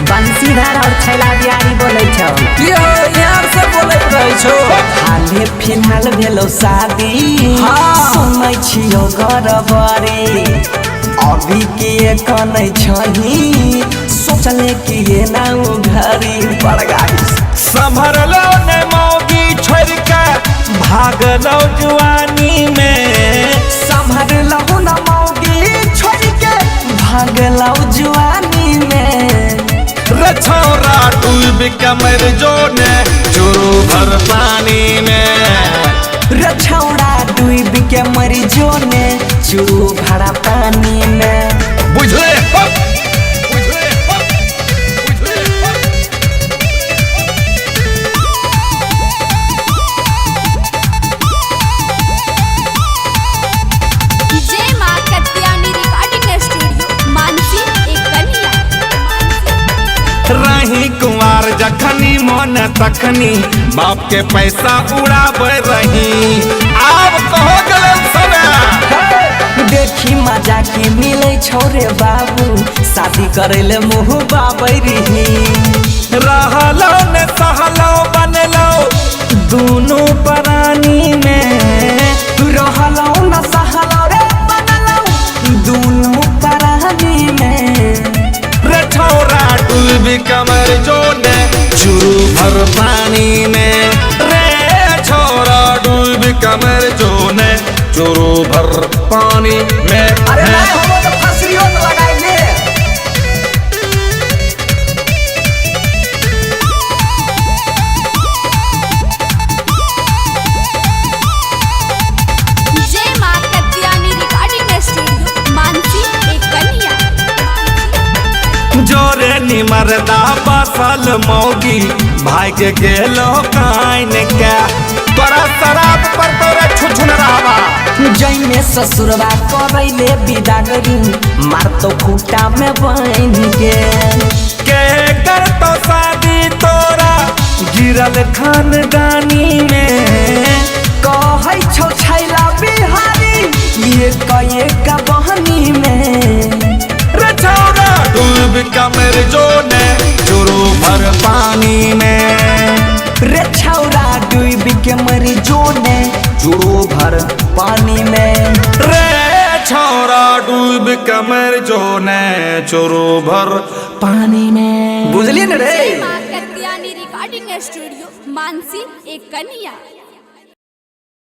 बंसीधर और छैला बिहारी बोले छौ यार से बोलत रही छो। हाले फिलहाल भेलो शादी सुनै छियो गरबरी अभी के कनै छही सोचले कि ये नाउ घरी बड़गाई संभरलो ने मौगी छोड़ के भागलो जवानी में संभरलो न मौगी छोड़ के भागलो जवानी में रे छोरा डूब के मर जो ने चुरू भर पानी में रे छौड़ा डूब के मर जो ने चुरू भरा पानी में बुझले रही कुमार जखनी मन तखनी बाप के पैसा उड़ाब रही अब कहो गलत समय देखी मजा के मिले छोरे बाबू शादी करे ले मुँह बाबै रही रहलो ने सहलो बनलो दोनों प्राणी में रहलो न सहलो रे बनलो दोनों प्राणी में रे छोरा डूब कमर जो ने चुरू भर पानी में रे छोरा डूब कमर जो ने चुरू भर पानी में अरे ना हो तो फसरियो तो लगाई ले जय मां कत्यानी रिकॉर्डिंग स्टूडियो मानसी एक कन्या जोरे निमरदा बसल मौगी भाई के गेलो काइन के तोरा शराब पर तोरे छुछुन रहबा जैमे ससुरवा करैले विदा करी मार तो खूटा में बन के कर तो शादी तोरा गिरल खानदानी में कहै छौ छैला बिहारी ये कये का बहनी में रे छोरा डूब कमर जो ने चुरू भर पानी में रे छौरा डूब के मरी जोने चुरू भर पानी में रे छोरा डूब कमर जो ने चुरू भर पानी में बुझली न रे जय मां कत्यानी रिकॉर्डिंग स्टूडियो मानसी एक कन्या।